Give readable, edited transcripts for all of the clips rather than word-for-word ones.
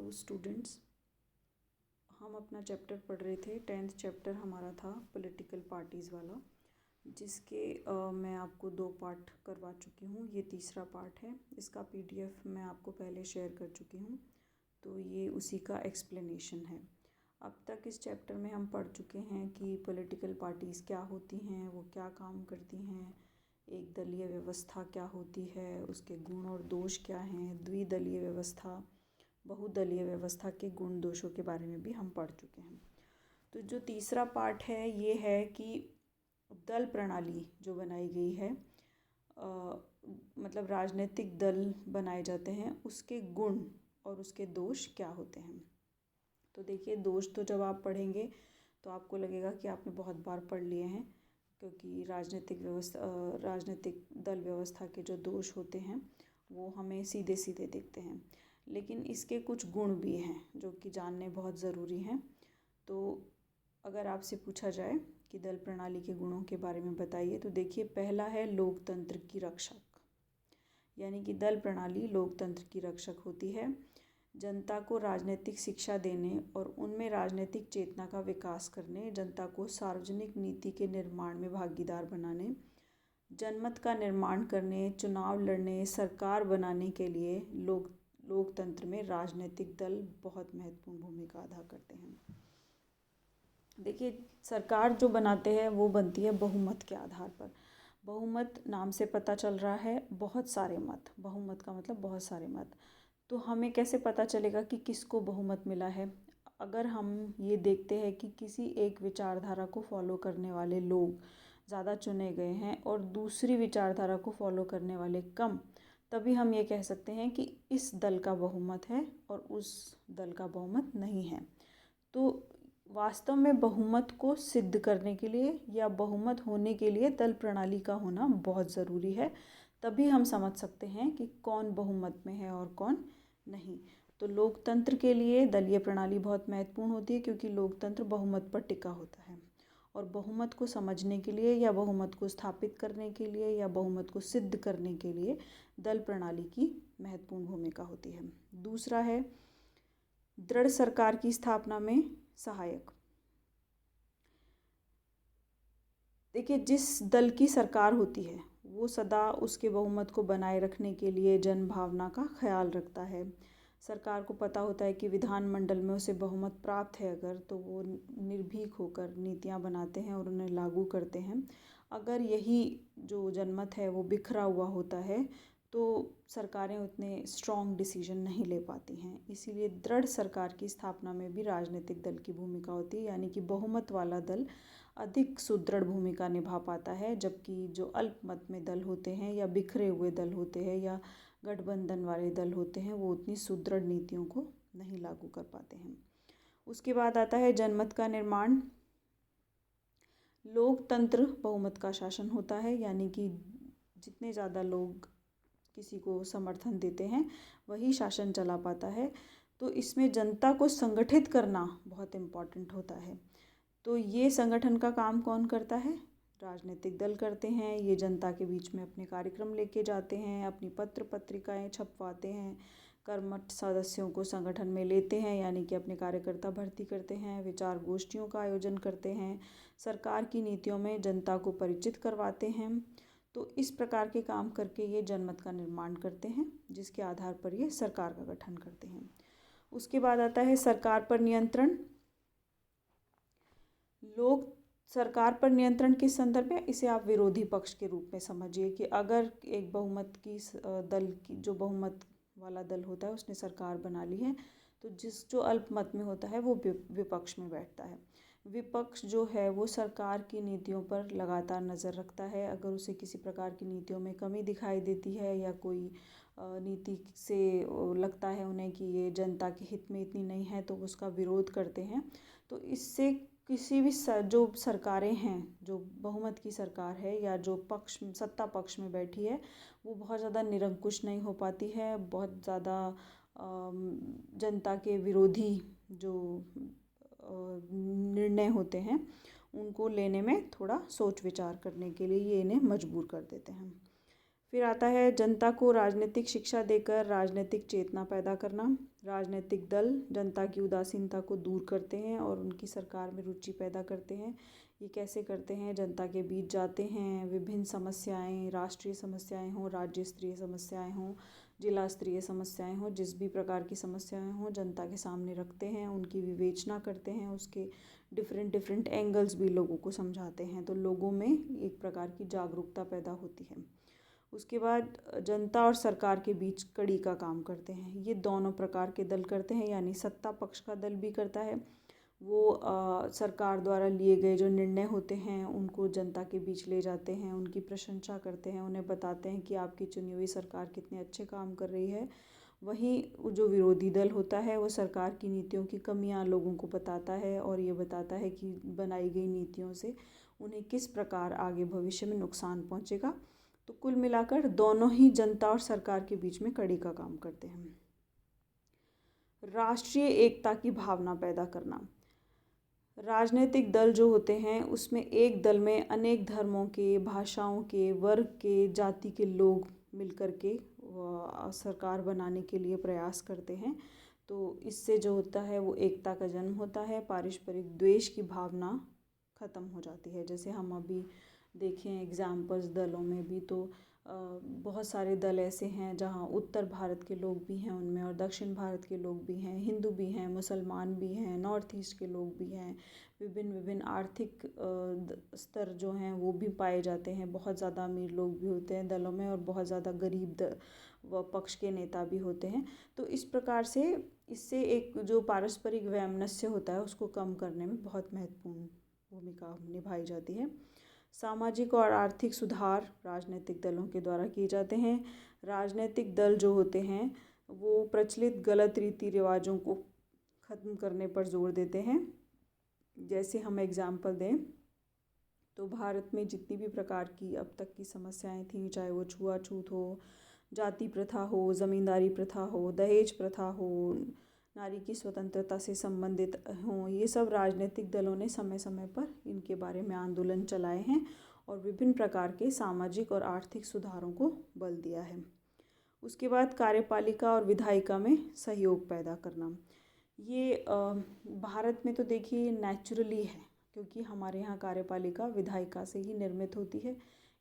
Hello students, हम अपना chapter पढ़ रहे थे। 10th चैप्टर हमारा था पॉलिटिकल पार्टीज़ वाला, जिसके मैं आपको 2 पार्ट करवा चुकी हूँ। ये तीसरा पार्ट है। इसका पीडीएफ मैं आपको पहले शेयर कर चुकी हूँ, तो ये उसी का एक्सप्लेनेशन है। अब तक इस चैप्टर में हम पढ़ चुके हैं कि पॉलिटिकल पार्टीज़ क्या होती हैं, वो क्या काम करती हैं, एक दलीय व्यवस्था क्या होती है, उसके गुण और दोष क्या हैं, द्विदलीय व्यवस्था, बहुदलीय व्यवस्था के गुण दोषों के बारे में भी हम पढ़ चुके हैं। तो जो तीसरा पार्ट है ये है कि दल प्रणाली जो बनाई गई है, मतलब राजनीतिक दल बनाए जाते हैं, उसके गुण और उसके दोष क्या होते हैं। तो देखिए, दोष तो जब आप पढ़ेंगे तो आपको लगेगा कि आपने बहुत बार पढ़ लिए हैं, क्योंकि राजनीतिक दल व्यवस्था के जो दोष होते हैं वो हमें सीधे सीधे दिखते हैं, लेकिन इसके कुछ गुण भी हैं जो कि जानने बहुत ज़रूरी हैं। तो अगर आपसे पूछा जाए कि दल प्रणाली के गुणों के बारे में बताइए, तो देखिए, पहला है लोकतंत्र की रक्षक, यानी कि दल प्रणाली लोकतंत्र की रक्षक होती है। जनता को राजनीतिक शिक्षा देने और उनमें राजनीतिक चेतना का विकास करने, जनता को सार्वजनिक नीति के निर्माण में भागीदार बनाने, जनमत का निर्माण करने, चुनाव लड़ने, सरकार बनाने के लिए लोकतंत्र में राजनीतिक दल बहुत महत्वपूर्ण भूमिका अदा करते हैं। देखिए, सरकार जो बनाते हैं वो बनती है बहुमत के आधार पर। बहुमत नाम से पता चल रहा है बहुत सारे मत, बहुमत का मतलब बहुत सारे मत। तो हमें कैसे पता चलेगा कि किसको बहुमत मिला है? अगर हम ये देखते हैं कि किसी एक विचारधारा को फॉलो करने वाले लोग ज़्यादा चुने गए हैं और दूसरी विचारधारा को फॉलो करने वाले कम, तभी हम ये कह सकते हैं कि इस दल का बहुमत है और उस दल का बहुमत नहीं है। तो वास्तव में बहुमत को सिद्ध करने के लिए या बहुमत होने के लिए दल प्रणाली का होना बहुत ज़रूरी है, तभी हम समझ सकते हैं कि कौन बहुमत में है और कौन नहीं। तो लोकतंत्र के लिए दलीय प्रणाली बहुत महत्वपूर्ण होती है, क्योंकि लोकतंत्र बहुमत पर टिका होता है, और बहुमत को समझने के लिए या बहुमत को स्थापित करने के लिए या बहुमत को सिद्ध करने के लिए दल प्रणाली की महत्वपूर्ण भूमिका होती है। दूसरा है दृढ़ सरकार की स्थापना में सहायक। देखिए, जिस दल की सरकार होती है वो सदा उसके बहुमत को बनाए रखने के लिए जन भावना का ख्याल रखता है। सरकार को पता होता है कि विधानमंडल में उसे बहुमत प्राप्त है अगर, तो वो निर्भीक होकर नीतियां बनाते हैं और उन्हें लागू करते हैं। अगर यही जो जनमत है वो बिखरा हुआ होता है तो सरकारें उतने स्ट्रॉन्ग डिसीजन नहीं ले पाती हैं। इसीलिए दृढ़ सरकार की स्थापना में भी राजनीतिक दल की भूमिका होती है, यानी कि बहुमत वाला दल अधिक सुदृढ़ भूमिका निभा पाता है, जबकि जो अल्पमत में दल होते हैं या बिखरे हुए दल होते हैं या गठबंधन वाले दल होते हैं वो उतनी सुदृढ़ नीतियों को नहीं लागू कर पाते हैं। उसके बाद आता है जनमत का निर्माण। लोकतंत्र बहुमत का शासन होता है, यानी कि जितने ज़्यादा लोग किसी को समर्थन देते हैं वही शासन चला पाता है। तो इसमें जनता को संगठित करना बहुत इम्पॉर्टेंट होता है। तो ये संगठन का काम कौन करता है? राजनीतिक दल करते हैं। ये जनता के बीच में अपने कार्यक्रम लेके जाते हैं, अपनी पत्र पत्रिकाएं छपवाते हैं, कर्मठ सदस्यों को संगठन में लेते हैं, यानी कि अपने कार्यकर्ता भर्ती करते हैं, विचार गोष्ठियों का आयोजन करते हैं, सरकार की नीतियों में जनता को परिचित करवाते हैं। तो इस प्रकार के काम करके ये जनमत का निर्माण करते हैं, जिसके आधार पर ये सरकार का गठन करते हैं। उसके बाद आता है सरकार पर नियंत्रण। लोग सरकार पर नियंत्रण किस संदर्भ में, इसे आप विरोधी पक्ष के रूप में समझिए कि अगर एक बहुमत की दल की जो बहुमत वाला दल होता है उसने सरकार बना ली है, तो जो अल्पमत में होता है वो विपक्ष में बैठता है। विपक्ष जो है वो सरकार की नीतियों पर लगातार नज़र रखता है। अगर उसे किसी प्रकार की नीतियों में कमी दिखाई देती है या कोई नीति से लगता है उन्हें कि ये जनता के हित में इतनी नहीं है, तो उसका विरोध करते हैं। तो इससे किसी भी जो सरकारें हैं, जो बहुमत की सरकार है या जो सत्ता पक्ष में बैठी है, वो बहुत ज़्यादा निरंकुश नहीं हो पाती है। बहुत ज़्यादा जनता के विरोधी जो निर्णय होते हैं उनको लेने में थोड़ा सोच विचार करने के लिए ये इन्हें मजबूर कर देते हैं। फिर आता है जनता को राजनीतिक शिक्षा देकर राजनीतिक चेतना पैदा करना। राजनीतिक दल जनता की उदासीनता को दूर करते हैं और उनकी सरकार में रुचि पैदा करते हैं। ये कैसे करते हैं? जनता के बीच जाते हैं, विभिन्न समस्याएं, राष्ट्रीय समस्याएं हों, राज्य स्तरीय समस्याएं हों, जिला स्तरीय समस्याएं हों, जिस भी प्रकार की समस्याएं हों जनता के सामने रखते हैं, उनकी विवेचना करते हैं, उसके डिफरेंट डिफरेंट एंगल्स भी लोगों को समझाते हैं। तो लोगों में एक प्रकार की जागरूकता पैदा होती है। उसके बाद जनता और सरकार के बीच कड़ी का काम करते हैं। ये दोनों प्रकार के दल करते हैं, यानी सत्ता पक्ष का दल भी करता है। वो सरकार द्वारा लिए गए जो निर्णय होते हैं उनको जनता के बीच ले जाते हैं, उनकी प्रशंसा करते हैं, उन्हें बताते हैं कि आपकी चुनी हुई सरकार कितने अच्छे काम कर रही है। वहीं जो विरोधी दल होता है वो सरकार की नीतियों की कमियां लोगों को बताता है और ये बताता है कि बनाई गई नीतियों से उन्हें किस प्रकार आगे भविष्य में नुकसान पहुंचेगा। तो कुल मिलाकर दोनों ही जनता और सरकार के बीच में कड़ी का काम करते हैं। राष्ट्रीय एकता की भावना पैदा करना। राजनीतिक दल जो होते हैं उसमें एक दल में अनेक धर्मों के, भाषाओं के, वर्ग के, जाति के लोग मिलकर के सरकार बनाने के लिए प्रयास करते हैं। तो इससे जो होता है वो एकता का जन्म होता है, पारस्परिक द्वेष की भावना ख़त्म हो जाती है। जैसे हम अभी देखें एग्जाम्पल्स दलों में भी, तो बहुत सारे दल ऐसे हैं जहाँ उत्तर भारत के लोग भी हैं उनमें और दक्षिण भारत के लोग भी हैं, हिंदू भी हैं, मुसलमान भी हैं, नॉर्थ ईस्ट के लोग भी हैं, विभिन्न विभिन्न आर्थिक स्तर जो हैं वो भी पाए जाते हैं। बहुत ज़्यादा अमीर लोग भी होते हैं दलों में और बहुत ज़्यादा गरीब व पक्ष के नेता भी होते हैं। तो इस प्रकार से इससे एक जो पारस्परिक वैमनस्य होता है उसको कम करने में बहुत महत्वपूर्ण भूमिका निभाई जाती है। सामाजिक और आर्थिक सुधार राजनीतिक दलों के द्वारा किए जाते हैं। राजनीतिक दल जो होते हैं वो प्रचलित गलत रीति रिवाजों को ख़त्म करने पर जोर देते हैं। जैसे हम एग्जाम्पल दें तो भारत में जितनी भी प्रकार की अब तक की समस्याएं थीं, चाहे वो छुआछूत हो, जाति प्रथा हो, ज़मींदारी प्रथा हो, दहेज प्रथा हो, नारी की स्वतंत्रता से संबंधित हों, ये सब राजनीतिक दलों ने समय समय पर इनके बारे में आंदोलन चलाए हैं और विभिन्न प्रकार के सामाजिक और आर्थिक सुधारों को बल दिया है। उसके बाद कार्यपालिका और विधायिका में सहयोग पैदा करना। ये भारत में तो देखिए नेचुरली है, क्योंकि हमारे यहाँ कार्यपालिका विधायिका से ही निर्मित होती है।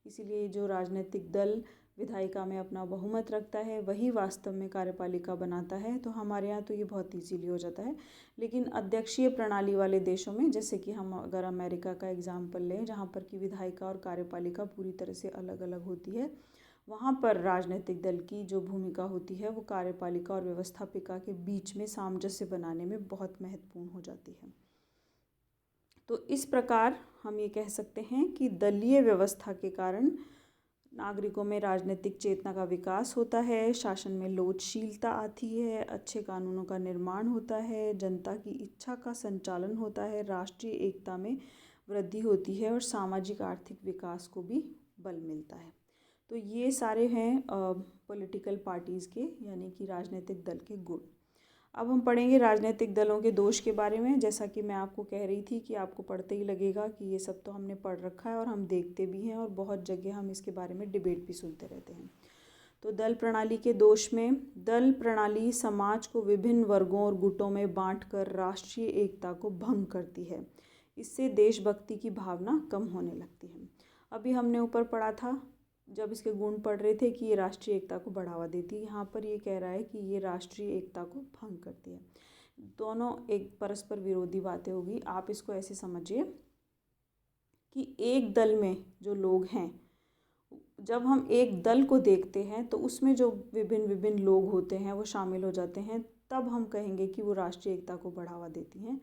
इसीलिए जो राजनीतिक दल विधायिका में अपना बहुमत रखता है वही वास्तव में कार्यपालिका बनाता है। तो हमारे यहाँ तो ये बहुत इजीली हो जाता है। लेकिन अध्यक्षीय प्रणाली वाले देशों में, जैसे कि हम अगर अमेरिका का एग्जाम्पल लें जहाँ पर कि विधायिका और कार्यपालिका पूरी तरह से अलग अलग होती है, वहाँ पर राजनीतिक दल की जो भूमिका होती है वो कार्यपालिका और व्यवस्थापिका के बीच में सामंजस्य बनाने में बहुत महत्वपूर्ण हो जाती है। तो इस प्रकार हम ये कह सकते हैं कि दलीय व्यवस्था के कारण नागरिकों में राजनीतिक चेतना का विकास होता है, शासन में लोचशीलता आती है, अच्छे कानूनों का निर्माण होता है, जनता की इच्छा का संचालन होता है, राष्ट्रीय एकता में वृद्धि होती है और सामाजिक आर्थिक विकास को भी बल मिलता है। तो ये सारे हैं पॉलिटिकल पार्टीज़ के, यानी कि राजनीतिक दल के गुण। अब हम पढ़ेंगे राजनीतिक दलों के दोष के बारे में। जैसा कि मैं आपको कह रही थी कि आपको पढ़ते ही लगेगा कि ये सब तो हमने पढ़ रखा है और हम देखते भी हैं और बहुत जगह हम इसके बारे में डिबेट भी सुनते रहते हैं। तो दल प्रणाली के दोष में, दल प्रणाली समाज को विभिन्न वर्गों और गुटों में बांटकर राष्ट्रीय एकता को भंग करती है। इससे देशभक्ति की भावना कम होने लगती है। अभी हमने ऊपर पढ़ा था जब इसके गुण पढ़ रहे थे कि ये राष्ट्रीय एकता को बढ़ावा देती है, यहाँ पर ये कह रहा है कि ये राष्ट्रीय एकता को भंग करती है। दोनों एक परस्पर विरोधी बातें होगी। आप इसको ऐसे समझिए कि एक दल में जो लोग हैं, जब हम एक दल को देखते हैं तो उसमें जो विभिन्न विभिन्न लोग होते हैं वो शामिल हो जाते हैं, तब हम कहेंगे कि वो राष्ट्रीय एकता को बढ़ावा देती हैं।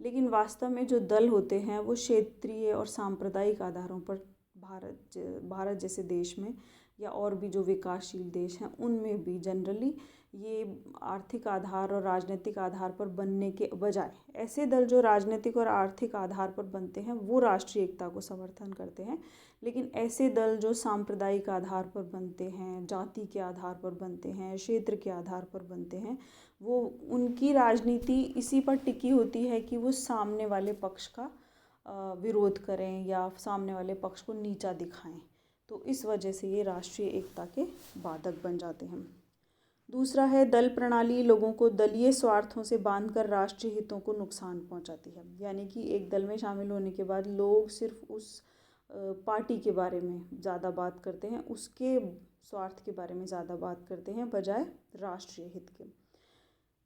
लेकिन वास्तव में जो दल होते हैं वो क्षेत्रीय और सांप्रदायिक आधारों पर भारत जैसे देश में या और भी जो विकासशील देश हैं उनमें भी जनरली ये आर्थिक आधार और राजनीतिक आधार पर बनने के बजाय ऐसे दल जो राजनीतिक और आर्थिक आधार पर बनते हैं वो राष्ट्रीय एकता को समर्थन करते हैं। लेकिन ऐसे दल जो सांप्रदायिक आधार पर बनते हैं, जाति के आधार पर बनते हैं, क्षेत्र के आधार पर बनते हैं, वो उनकी राजनीति इसी पर टिकी होती है कि वो सामने वाले पक्ष का विरोध करें या सामने वाले पक्ष को नीचा दिखाएं। तो इस वजह से ये राष्ट्रीय एकता के बाधक बन जाते हैं। दूसरा है दल प्रणाली लोगों को दलीय स्वार्थों से बांधकर राष्ट्रीय हितों को नुकसान पहुंचाती है। यानी कि एक दल में शामिल होने के बाद लोग सिर्फ उस पार्टी के बारे में ज़्यादा बात करते हैं, उसके स्वार्थ के बारे में ज़्यादा बात करते हैं बजाय राष्ट्रीय हित के।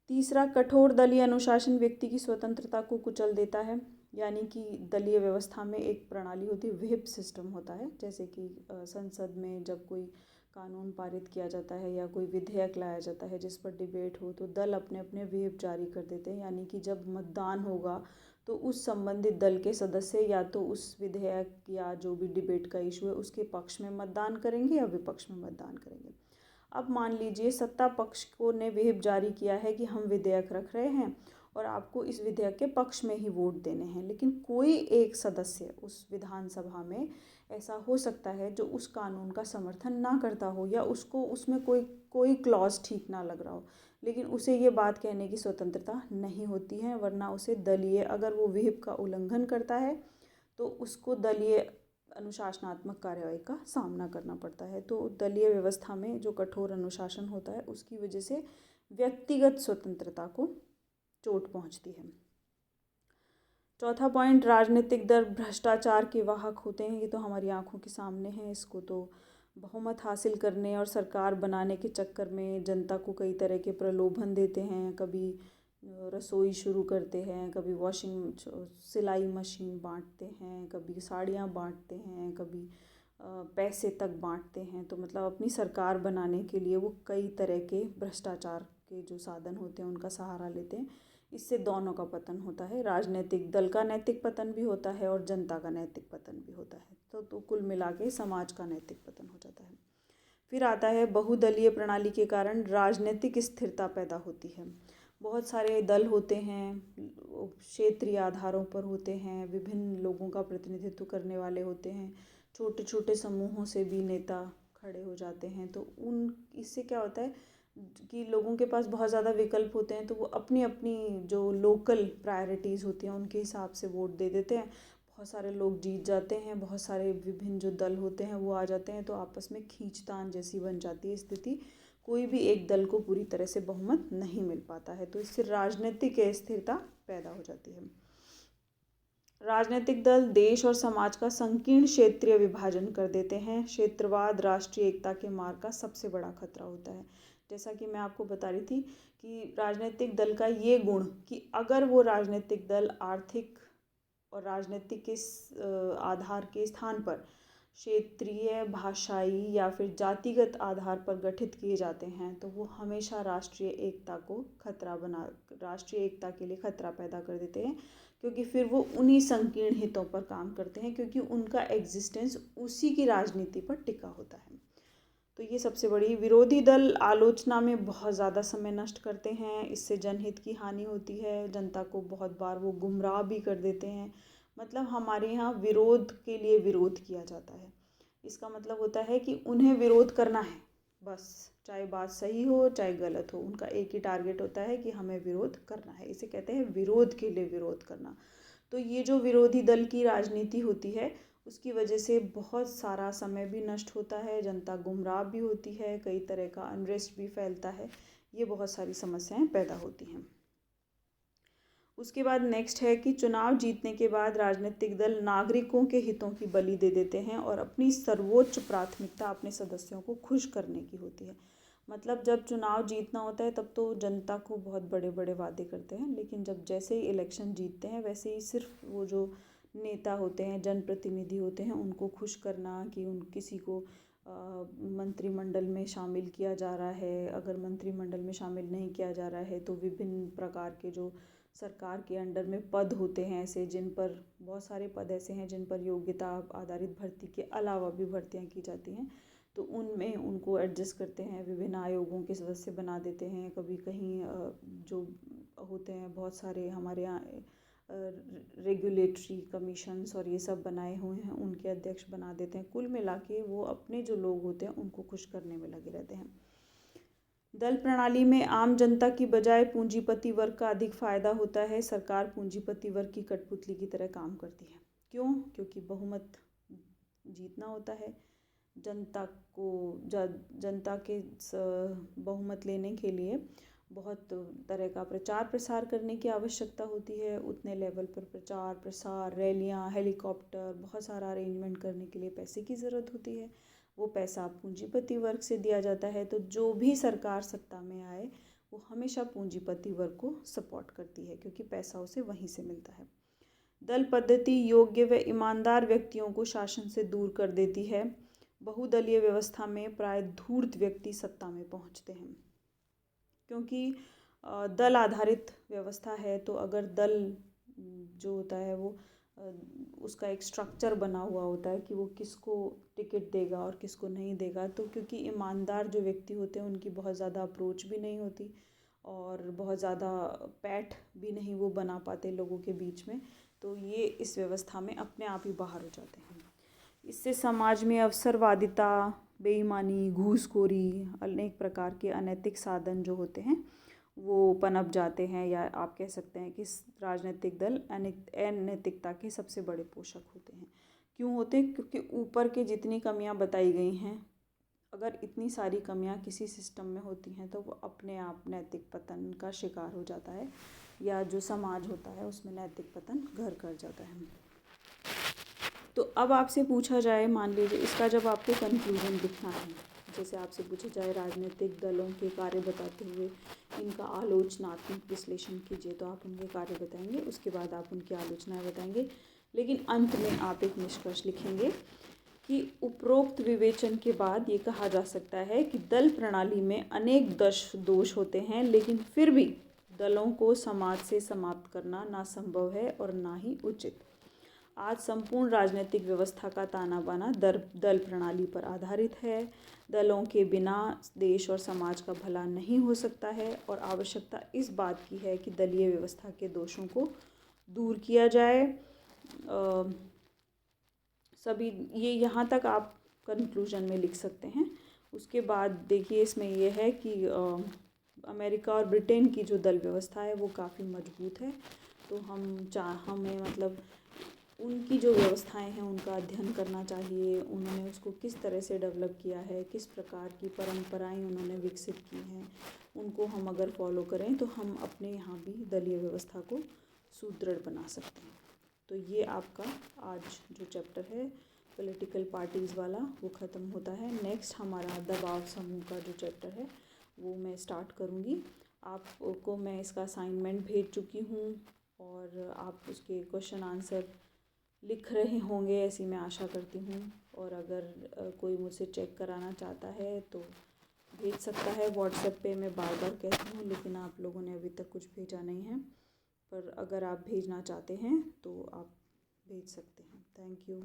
तीसरा, कठोर दलीय अनुशासन व्यक्ति की स्वतंत्रता को कुचल देता है। यानी कि दलीय व्यवस्था में एक प्रणाली होती है, व्हिप सिस्टम होता है। जैसे कि संसद में जब कोई कानून पारित किया जाता है या कोई विधेयक लाया जाता है जिस पर डिबेट हो, तो दल अपने अपने व्हिप जारी कर देते हैं। यानी कि जब मतदान होगा तो उस संबंधित दल के सदस्य या तो उस विधेयक या जो भी डिबेट का इशू है उसके पक्ष में मतदान करेंगे या विपक्ष में मतदान करेंगे। अब मान लीजिए सत्ता पक्ष को ने व्हिप जारी किया है कि हम विधेयक रख रहे हैं और आपको इस विधेयक के पक्ष में ही वोट देने हैं, लेकिन कोई एक सदस्य उस विधानसभा में ऐसा हो सकता है जो उस कानून का समर्थन ना करता हो या उसको उसमें कोई क्लॉज ठीक ना लग रहा हो, लेकिन उसे ये बात कहने की स्वतंत्रता नहीं होती है। वरना उसे दलीय, अगर वो व्हिप का उल्लंघन करता है तो उसको दलीय अनुशासनात्मक कार्रवाई का सामना करना पड़ता है। तो दलीय व्यवस्था में जो कठोर अनुशासन होता है उसकी वजह से व्यक्तिगत स्वतंत्रता को चोट पहुंचती है। चौथा पॉइंट, राजनीतिक दल भ्रष्टाचार के वाहक होते हैं। ये तो हमारी आंखों के सामने है। इसको तो बहुमत हासिल करने और सरकार बनाने के चक्कर में जनता को कई तरह के प्रलोभन देते हैं। कभी रसोई शुरू करते हैं, कभी सिलाई मशीन बांटते हैं, कभी साड़ियाँ बांटते हैं, कभी पैसे तक बांटते हैं। तो मतलब अपनी सरकार बनाने के लिए वो कई तरह के भ्रष्टाचार के जो साधन होते हैं उनका सहारा लेते हैं। इससे दोनों का पतन होता है, राजनीतिक दल का नैतिक पतन भी होता है और जनता का नैतिक पतन भी होता है। तो कुल मिला के समाज का नैतिक पतन हो जाता है। फिर आता है बहुदलीय प्रणाली के कारण राजनीतिक स्थिरता पैदा होती है। बहुत सारे दल होते हैं, क्षेत्रीय आधारों पर होते हैं, विभिन्न लोगों का प्रतिनिधित्व करने वाले होते हैं, छोटे छोटे समूहों से भी नेता खड़े हो जाते हैं। तो इससे क्या होता है कि लोगों के पास बहुत ज़्यादा विकल्प होते हैं, तो वो अपनी अपनी जो लोकल प्रायोरिटीज़ होती हैं उनके हिसाब से वोट दे देते हैं। बहुत सारे लोग जीत जाते हैं, बहुत सारे विभिन्न जो दल होते हैं वो आ जाते हैं, तो आपस में खींचतान जैसी बन जाती है स्थिति। कोई भी एक दल को पूरी तरह से बहुमत नहीं मिल पाता है, तो इससे राजनीतिक अस्थिरता पैदा हो जाती है। राजनीतिक दल देश और समाज का संकीर्ण क्षेत्रीय विभाजन कर देते हैं। क्षेत्रवाद राष्ट्रीय एकता के मार्ग का सबसे बड़ा खतरा होता है। जैसा कि मैं आपको बता रही थी कि राजनीतिक दल का ये गुण कि अगर वो राजनीतिक दल आर्थिक और राजनीतिक के आधार के स्थान पर क्षेत्रीय, भाषाई या फिर जातिगत आधार पर गठित किए जाते हैं, तो वो हमेशा राष्ट्रीय एकता के लिए खतरा पैदा कर देते हैं। क्योंकि फिर वो उन्हीं संकीर्ण हितों पर काम करते हैं, क्योंकि उनका एग्जिस्टेंस उसी की राजनीति पर टिका होता है। तो ये सबसे बड़ी, विरोधी दल आलोचना में बहुत ज़्यादा समय नष्ट करते हैं। इससे जनहित की हानि होती है, जनता को बहुत बार वो गुमराह भी कर देते हैं। मतलब हमारे यहाँ विरोध के लिए विरोध किया जाता है। इसका मतलब होता है कि उन्हें विरोध करना है बस, चाहे बात सही हो चाहे गलत हो, उनका एक ही टारगेट होता है कि हमें विरोध करना है। इसे कहते हैं विरोध के लिए विरोध करना। तो ये जो विरोधी दल की राजनीति होती है उसकी वजह से बहुत सारा समय भी नष्ट होता है, जनता गुमराह भी होती है, कई तरह का अनरेस्ट भी फैलता है, ये बहुत सारी समस्याएं पैदा होती हैं। उसके बाद नेक्स्ट है कि चुनाव जीतने के बाद राजनीतिक दल नागरिकों के हितों की बलि दे देते हैं और अपनी सर्वोच्च प्राथमिकता अपने सदस्यों को खुश करने की होती है। मतलब जब चुनाव जीतना होता है तब तो जनता को बहुत बड़े बड़े वादे करते हैं, लेकिन जब जैसे ही इलेक्शन जीतते हैं वैसे ही सिर्फ वो जो नेता होते हैं, जनप्रतिनिधि होते हैं, उनको खुश करना कि किसी को मंत्रिमंडल में शामिल किया जा रहा है। अगर मंत्रिमंडल में शामिल नहीं किया जा रहा है तो विभिन्न प्रकार के जो सरकार के अंडर में पद होते हैं ऐसे, जिन पर बहुत सारे पद ऐसे हैं जिन पर योग्यता आधारित भर्ती के अलावा भी भर्तियां की जाती हैं, तो उनमें उनको एडजस्ट करते हैं, विभिन्न आयोगों के सदस्य बना देते हैं। कभी कहीं जो होते हैं बहुत सारे हमारे यहाँ रेगुलेटरी कमीशंस और ये सब बनाए हुए हैं, उनके अध्यक्ष बना देते हैं। कुल मिला के वो अपने जो लोग होते हैं उनको खुश करने में लगे रहते हैं। दल प्रणाली में आम जनता की बजाय पूंजीपति वर्ग का अधिक फायदा होता है। सरकार पूंजीपति वर्ग की कठपुतली की तरह काम करती है। क्यों? क्योंकि बहुमत जीतना होता है, जनता को जनता के बहुमत लेने के लिए बहुत तरह का प्रचार प्रसार करने की आवश्यकता होती है। उतने लेवल पर प्रचार प्रसार, रैलियाँ, हेलीकॉप्टर, बहुत सारा अरेंजमेंट करने के लिए पैसे की ज़रूरत होती है। वो पैसा पूंजीपति वर्ग से दिया जाता है। तो जो भी सरकार सत्ता में आए वो हमेशा पूंजीपति वर्ग को सपोर्ट करती है, क्योंकि पैसा उसे वहीं से मिलता है। दल पद्धति योग्य व ईमानदार व्यक्तियों को शासन से दूर कर देती है। बहुदलीय व्यवस्था में प्राय धूर्त व्यक्ति सत्ता में पहुंचते हैं, क्योंकि दल आधारित व्यवस्था है। तो अगर दल जो होता है वो उसका एक स्ट्रक्चर बना हुआ होता है कि वो किसको टिकट देगा और किसको नहीं देगा। तो क्योंकि ईमानदार जो व्यक्ति होते हैं उनकी बहुत ज़्यादा अप्रोच भी नहीं होती और बहुत ज़्यादा पैठ भी नहीं वो बना पाते लोगों के बीच में, तो ये इस व्यवस्था में अपने आप ही बाहर हो जाते हैं। इससे समाज में अवसरवादिता, बेईमानी, घूसखोरी, अनेक प्रकार के अनैतिक साधन जो होते हैं वो पनप जाते हैं, या आप कह सकते हैं कि राजनीतिक दल अनैतिकता के सबसे बड़े पोषक होते हैं। क्यों होते हैं? क्योंकि ऊपर के जितनी कमियां बताई गई हैं, अगर इतनी सारी कमियां किसी सिस्टम में होती हैं तो वो अपने आप नैतिक पतन का शिकार हो जाता है, या जो समाज होता है उसमें नैतिक पतन घर कर जाता है। तो अब आपसे पूछा जाए, मान लीजिए इसका जब आपको कंक्लूजन लिखना है, जैसे आपसे पूछा जाए राजनीतिक दलों के कार्य बताते हुए इनका आलोचनात्मक विश्लेषण कीजिए, तो आप उनके कार्य बताएंगे, उसके बाद आप उनकी आलोचनाएं बताएंगे, लेकिन अंत में आप एक निष्कर्ष लिखेंगे कि उपरोक्त विवेचन के बाद ये कहा जा सकता है कि दल प्रणाली में अनेक दोष होते हैं, लेकिन फिर भी दलों को समाज से समाप्त करना ना संभव है और ना ही उचित। आज संपूर्ण राजनीतिक व्यवस्था का ताना बाना दल प्रणाली पर आधारित है। दलों के बिना देश और समाज का भला नहीं हो सकता है और आवश्यकता इस बात की है कि दलीय व्यवस्था के दोषों को दूर किया जाए। सभी ये यहाँ तक आप कंक्लूजन में लिख सकते हैं। उसके बाद देखिए इसमें यह है कि अमेरिका और ब्रिटेन की जो दल व्यवस्था है वो काफ़ी मजबूत है। तो हमें मतलब उनकी जो व्यवस्थाएं हैं उनका अध्ययन करना चाहिए। उन्होंने उसको किस तरह से डेवलप किया है, किस प्रकार की परंपराएं उन्होंने विकसित की हैं, उनको हम अगर फॉलो करें तो हम अपने यहाँ भी दलीय व्यवस्था को सुदृढ़ बना सकते हैं। तो ये आपका आज जो चैप्टर है पॉलिटिकल पार्टीज़ वाला वो ख़त्म होता है। नेक्स्ट हमारा दबाव समूह का जो चैप्टर है वो मैं स्टार्ट करूँगी। आपको मैं इसका असाइनमेंट भेज चुकी हूँ और आप उसके क्वेश्चन आंसर लिख रहे होंगे, ऐसी मैं आशा करती हूँ। और अगर कोई मुझसे चेक कराना चाहता है तो भेज सकता है व्हाट्सएप पे। मैं बार बार कहती हूँ लेकिन आप लोगों ने अभी तक कुछ भेजा नहीं है, पर अगर आप भेजना चाहते हैं तो आप भेज सकते हैं। Thank you.